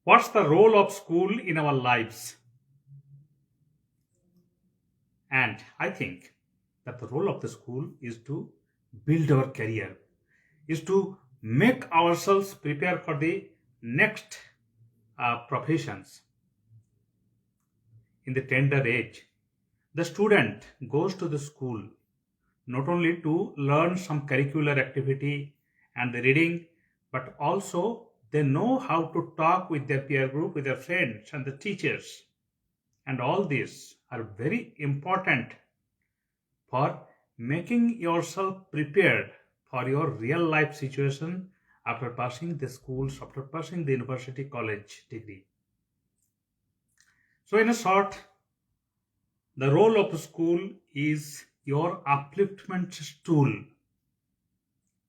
What's the role of school in our lives? And I think that the role of the school is to build our career, is to make ourselves prepare for the next professions in the tender age. The student goes to the school not only to learn some curricular activity and the reading, but also they know how to talk with their peer group, with their friends and the teachers. And all these are very important for making yourself prepared for your real life situation after passing the schools, after passing the university college degree. So, in a short, the role of school is your upliftment tool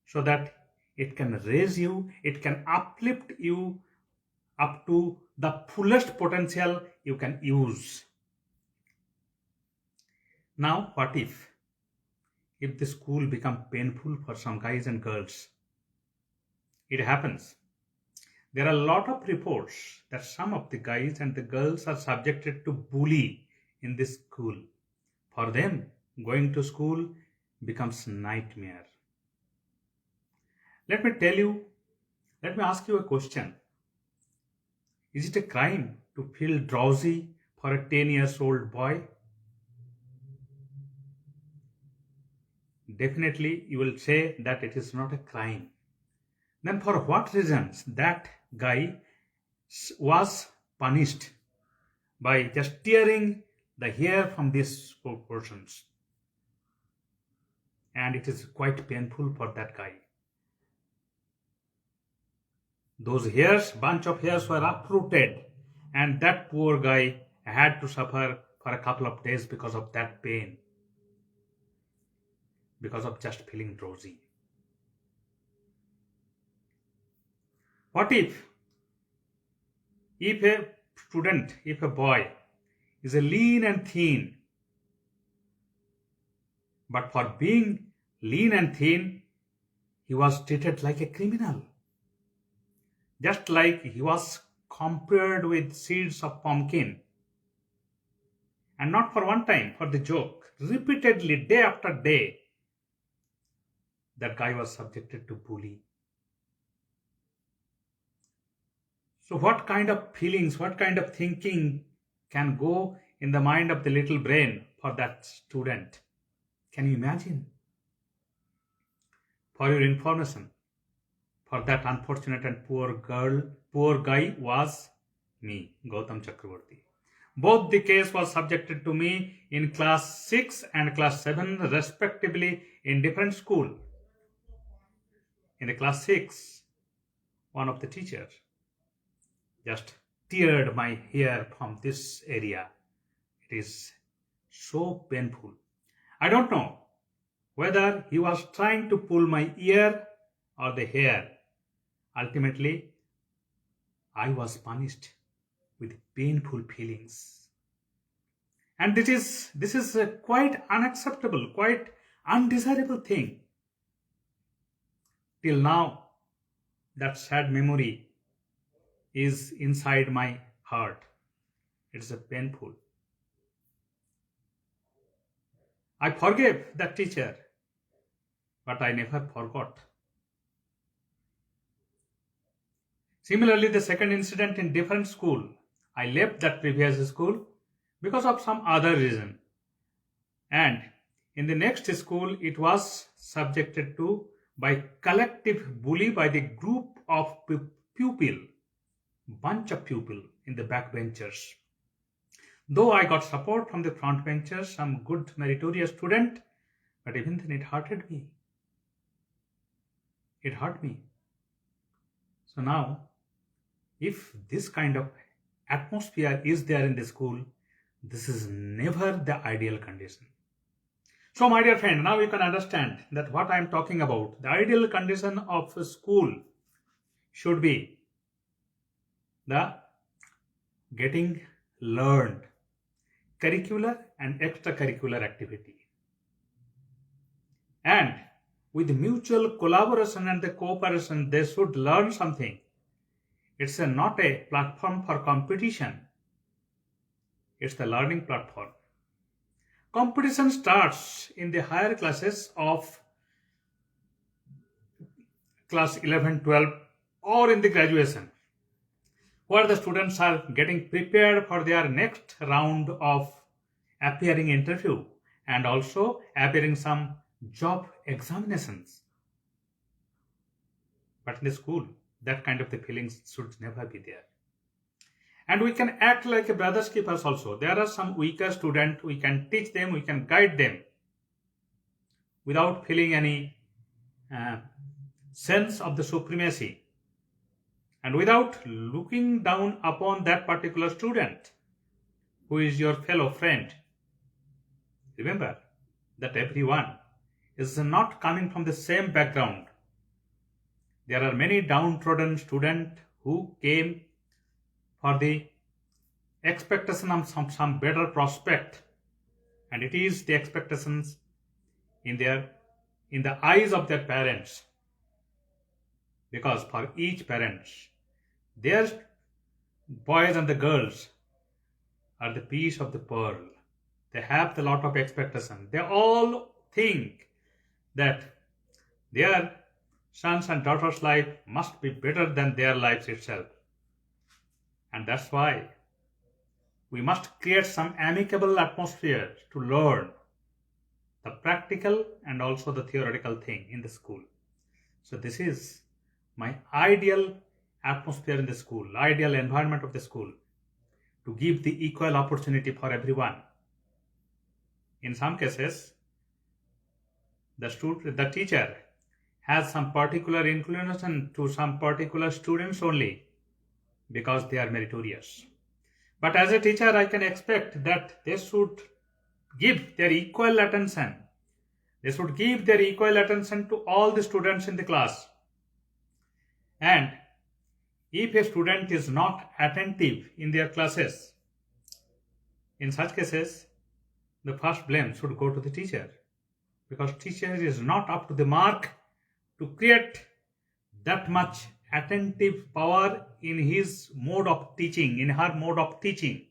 so that it can raise you, it can uplift you up to the fullest potential you can use. Now, what if the school become painful for some guys and girls? It happens. There are a lot of reports that some of the guys and the girls are subjected to bully in this school. For them, going to school becomes nightmare. Let me ask you a question. Is it a crime to feel drowsy for a 10 years old boy? Definitely you will say that it is not a crime. Then for what reasons that guy was punished by just tearing the hair from these portions? And it is quite painful for that guy. Those hairs, bunch of hairs were uprooted, and that poor guy had to suffer for a couple of days because of that pain, because of just feeling drowsy. What if a student, if a boy is a lean and thin, but for being lean and thin, he was treated like a criminal, just like he was compared with seeds of pumpkin, and not for one time, for the joke, repeatedly, day after day, that guy was subjected to bully. So what kind of feelings, what kind of thinking can go in the mind of the little brain for that student? Can you imagine? For your information, for that unfortunate and poor guy was me, Gautam Chakraborty. Both the case was subjected to me in class 6 and class 7 respectively in different school. In the class 6, one of the teachers just teared my hair from this area. It is so painful. I don't know whether he was trying to pull my ear or the hair. Ultimately, I was punished with painful feelings. And this is a quite unacceptable, quite undesirable thing. Till now, that sad memory is inside my heart. It's a painful. I forgave that teacher, but I never forgot. Similarly, the second incident in different school, I left that previous school because of some other reason. And in the next school, it was subjected to by collective bully by the group of bunch of pupil in the backbenchers. Though I got support from the front benchers, some good meritorious student, but even then it hurted me. It hurt me. So now, if this kind of atmosphere is there in the school, this is never the ideal condition. So my dear friend, now you can understand that what I am talking about. The ideal condition of a school should be the getting learned curricular and extracurricular activity. And with mutual collaboration and the cooperation, they should learn something. It's not a platform for competition. It's the learning platform. Competition starts in the higher classes of class 11, 12, or in the graduation, where the students are getting prepared for their next round of appearing interview and also appearing some job examinations. But in the school, that kind of the feelings should never be there. And we can act like a brother's keepers also. There are some weaker students, we can teach them, we can guide them without feeling any sense of the supremacy and without looking down upon that particular student who is your fellow friend. Remember that everyone is not coming from the same background. There are many downtrodden students who came for the expectation of some better prospect, and it is the expectations in the eyes of their parents, because for each parent, their boys and the girls are the piece of the pearl. They have a lot of expectation. They all think that their sons and daughters' life must be better than their lives itself. And that's why we must create some amicable atmosphere to learn the practical and also the theoretical thing in the school. So this is my ideal atmosphere in the school, ideal environment of the school, to give the equal opportunity for everyone. In some cases, the teacher has some particular inclination to some particular students only because they are meritorious. But as a teacher, I can expect that they should give their equal attention. They should give their equal attention to all the students in the class. And if a student is not attentive in their classes, in such cases, the first blame should go to the teacher, because teacher is not up to the mark to create that much attentive power in his mode of teaching, in her mode of teaching.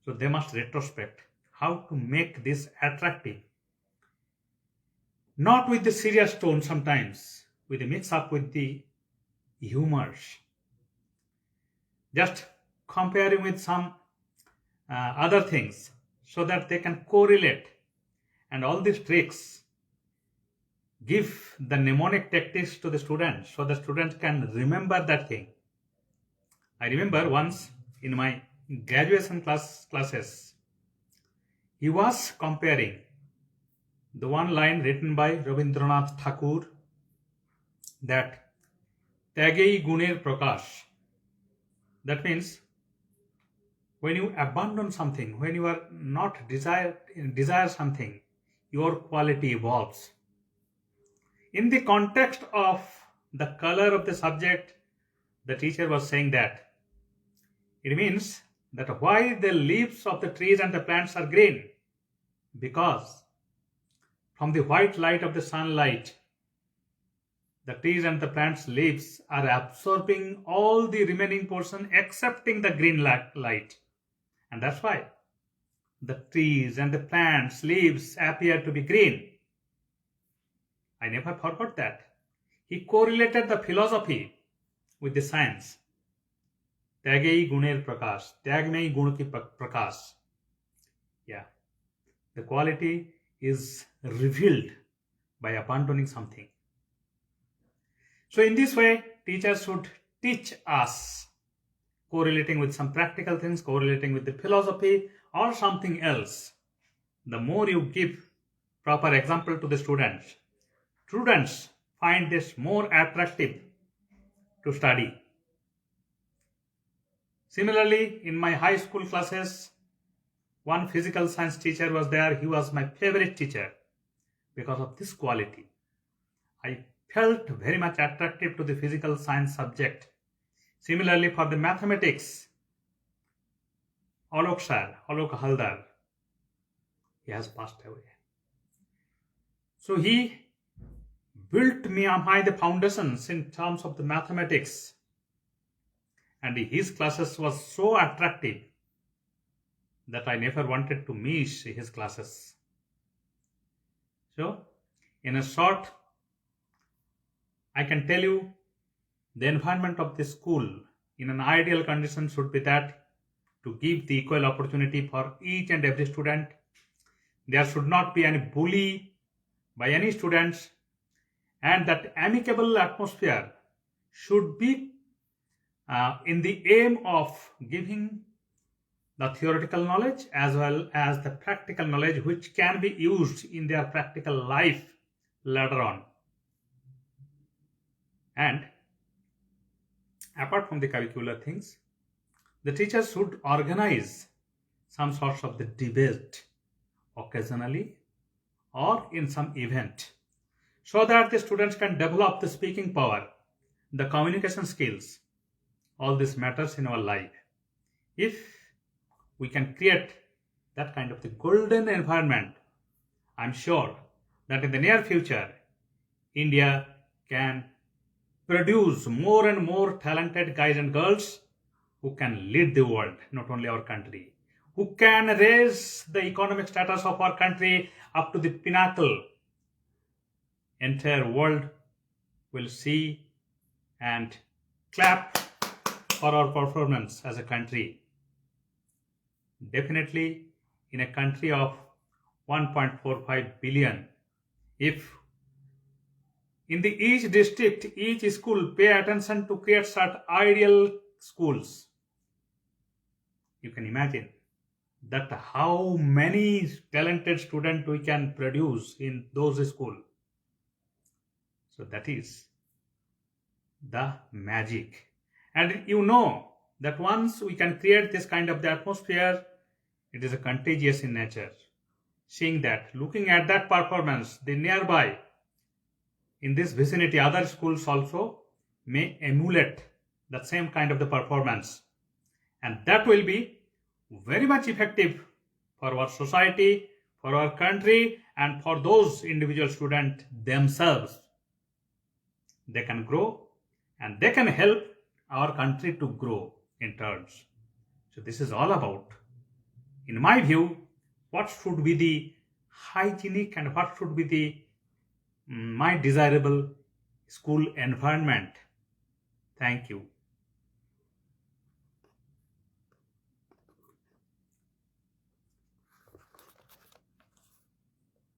So they must retrospect how to make this attractive. Not with the serious tone sometimes, with a mix up with the humors. Just comparing with some other things so that they can correlate. And all these tricks give the mnemonic tactics to the students so the students can remember that thing. I remember once in my graduation classes, he was comparing the one line written by Rabindranath Tagore, that Tyagei Guner Prakash. That means when you abandon something, when you are not desire something, your quality evolves. In the context of the color of the subject, the teacher was saying that it means that why the leaves of the trees and the plants are green, because from the white light of the sunlight, the trees and the plants' leaves are absorbing all the remaining portion excepting the green light. And that's why the trees and the plants' leaves appear to be green. I never forgot that. He correlated the philosophy with the science. Tyagei Guner Prakash. Tyag mein gun ki prakash. Yeah. The quality is revealed by abandoning something. So in this way, teachers should teach us, correlating with some practical things, correlating with the philosophy or something else. The more you give proper example to the students find this more attractive to study. Similarly, in my high school classes, one physical science teacher was there. He was my favorite teacher because of this quality. I felt very much attractive to the physical science subject. Similarly, for the mathematics, Alok Haldar, he has passed away. So he built me on the foundations in terms of the mathematics and his classes was so attractive that I never wanted to miss his classes. So, in a short, I can tell you the environment of the school in an ideal condition should be that to give the equal opportunity for each and every student. There should not be any bully by any students, and that amicable atmosphere should be in the aim of giving the theoretical knowledge as well as the practical knowledge which can be used in their practical life later on. And apart from the curricular things, the teachers should organize some sorts of the debate occasionally or in some event so that the students can develop the speaking power, the communication skills. All this matters in our life. If we can create that kind of the golden environment, I'm sure that in the near future, India can produce more and more talented guys and girls who can lead the world, not only our country, who can raise the economic status of our country up to the pinnacle. Entire world will see and clap for our performance as a country. Definitely, in a country of 1.45 billion, if in the each district, each school pay attention to create such ideal schools, you can imagine that how many talented students we can produce in those schools. So that is the magic. And you know that once we can create this kind of the atmosphere, it is a contagious in nature. Seeing that, looking at that performance, the nearby, in this vicinity, other schools also may emulate the same kind of the performance. And that will be very much effective for our society, for our country, and for those individual students themselves. They can grow and they can help our country to grow in turns. So this is all about, in my view, what should be the hygienic and what should be the my desirable school environment. Thank you.